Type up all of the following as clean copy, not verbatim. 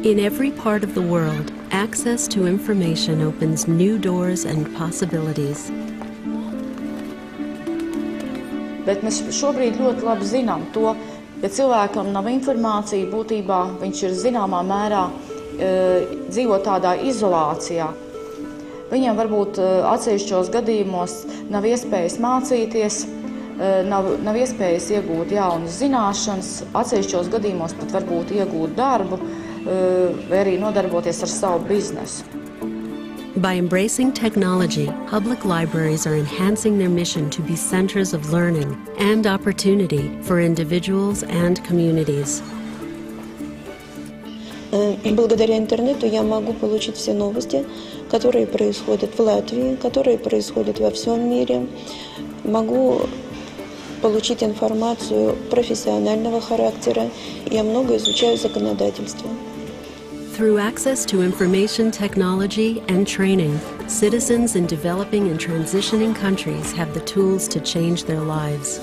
In every part of the world, access to information opens new doors and possibilities. Bet mēs šobrīd ļoti labi zinām to, ja cilvēkam nav informācija, būtībā viņš ir zināmā mērā dzīvo tādā izolācijā. Viņam varbūt atsevišķos gadījumos nav iespējas mācīties, nav iespējas iegūt jaunas zināšanas, atsevišķos gadījumos pat varbūt iegūt darbu vai arī nodarboties ar savu biznesu. By embracing technology, public libraries are enhancing their mission to be centers of learning and opportunity for individuals and communities. Благодаря интернету я могу получить все новости, которые происходят в Латвии, которые происходят во всем мире. Могу получить информацию профессионального характера. Я много изучаю законодательство. Through access to information technology and training, citizens in developing and transitioning countries have the tools to change their lives.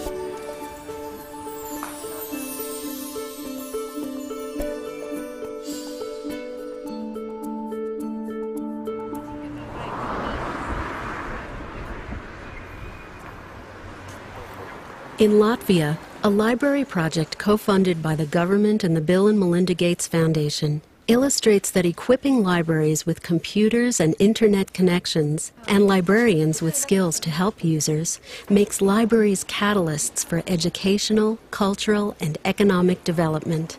In Latvia, a library project co-funded by the government and the Bill and Melinda Gates Foundation illustrates that equipping libraries with computers and internet connections and librarians with skills to help users makes libraries catalysts for educational, cultural, and economic development.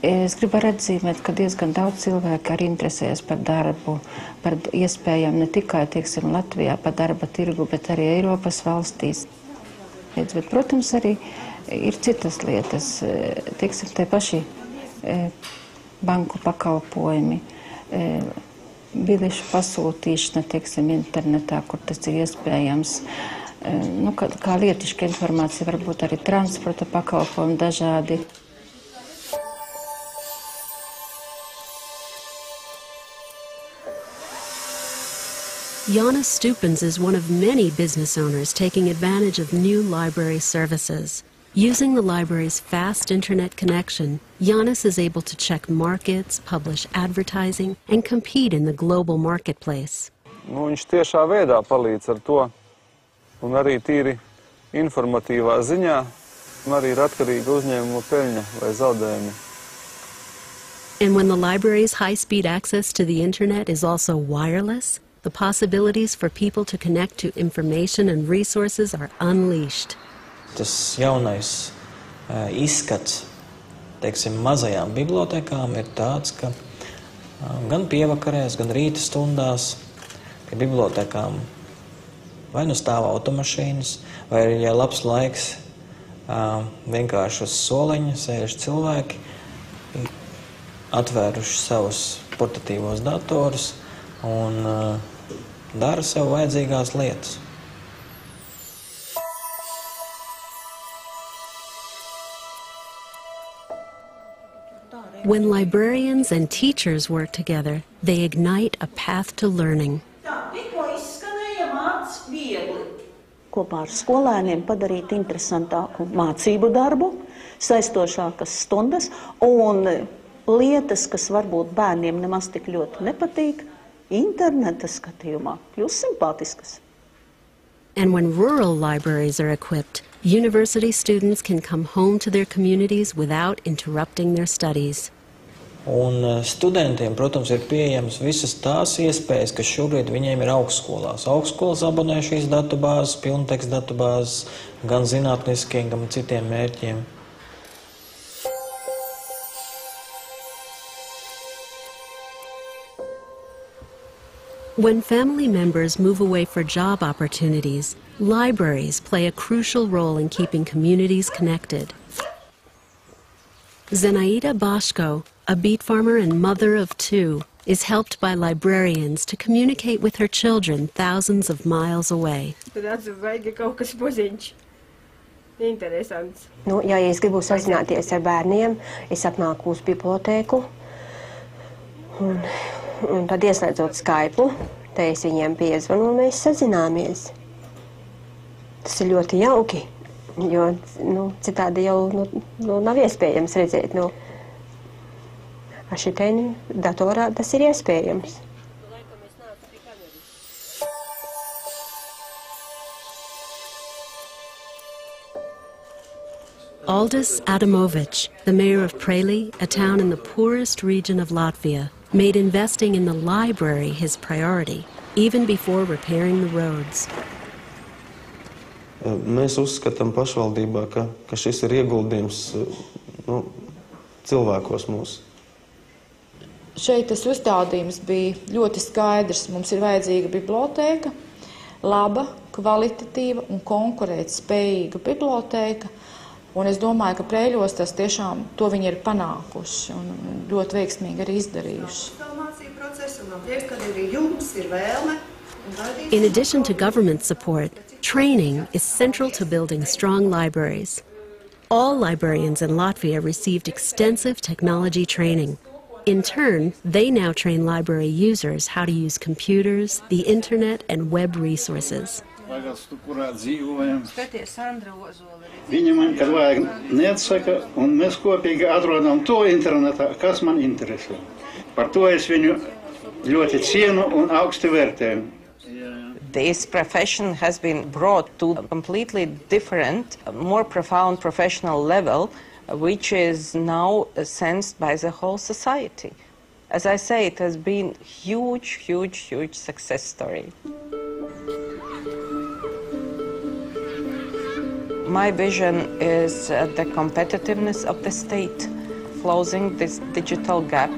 Es gribu atzīmēt, ka diezgan daudz cilvēku arī interesējas par darbu, par iespējām ne tikai, Latvijā, par darba tirgu, bet arī Eiropas valstīs. Bet, protams, arī ir citas lietas, tie paši banku pakalpojumi, biļešu pasūtīšana, internetā, kur tas ir iespējams. Kā lietiška informācija, varbūt arī transporta pakalpojumi dažādi. Jānis Stupins is one of many business owners taking advantage of new library services. Using the library's fast internet connection, Jānis is able to check markets, publish advertising, and compete in the global marketplace. Viņš tiešā veidā palīdz ar to, un arī tīri informatīvā ziņā, un arī ir atkarīga uzņēmuma peļņa vai zaudējumi. And when the library's high-speed access to the internet is also wireless, the possibilities for people to connect to information and resources are unleashed. Tas jaunais izskats, mazajām bibliotēkām ir tāds, ka gan pievakarēs, gan rīta stundās pie bibliotēkām vai nu stāv automašīnas, vai arī, ja labs laiks, vienkārši uz soliņa sēž cilvēki, atvēruši savus portatīvos datorus un dara sev vajadzīgās lietas. When librarians and teachers work together, they ignite a path to learning. Kopā ar skolēniem padarīt interesantāku mācību darbu, saistošākas stundas un lietas, kas varbūt bērniem nemaz tik ļoti nepatīk, interneta skatījumā kļūst simpātiskas. And when rural libraries are equipped, university students can come home to their communities without interrupting their studies. Un studentiem, protams, ir pieejams visas tās iespējas, kas šobrīd viņiem ir augstskolās. Augstskolas abonē šīs datubāzes, pilnteksta datubāzes, gan zinātniskiem, gan citiem mērķiem. When family members move away for job opportunities, libraries play a crucial role in keeping communities connected. Zenaida Bashko, a beet farmer and mother of two, is helped by librarians to communicate with her children thousands of miles away. Ja es gribu sazināties ar bērniem, es atnāku uz bibliotēku un tad ieslēdzot Skype, te es viņiem piezvanu un mēs sazināmies. Tas ir ļoti jauki, jo citādi jau nav iespējams redzēt. Ar šitaini datorā tas ir iespējams. Aldis Adamovich, the mayor of Preli, a town in the poorest region of Latvia, made investing in the library his priority, even before repairing the roads. Mēs uzskatām pašvaldībā, ka šis ir ieguldījums cilvēkos mūsu. Šeit tas uzstādījums bija ļoti skaidrs. Mums ir vajadzīga bibliotēka, laba, kvalitatīva un konkurētspējīga bibliotēka. Un es domāju, ka Prēļos tas tiešām to viņi ir panākuši un ļoti veiksmīgi arī izdarījuši. In addition to government support, training is central to building strong libraries. All librarians in Latvia received extensive technology training. In turn, they now train library users how to use computers, the internet, and web resources. Viņa man, kad vajag, neatsaka, un mēs kopīgi atrodam to internetā, kas man interesē. Par to es viņu ļoti cienu un augsti vērtēju. This profession has been brought to a completely different, more profound professional level, which is now sensed by the whole society. As I say, it has been huge success story. My vision is the competitiveness of the state, closing this digital gap,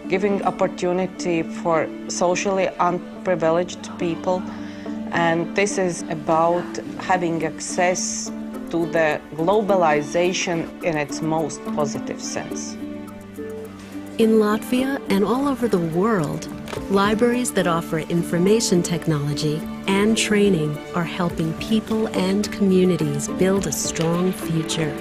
giving opportunity for socially unprivileged people, and this is about having access to the globalization in its most positive sense. In Latvia and all over the world, libraries that offer information technology and training are helping people and communities build a strong future.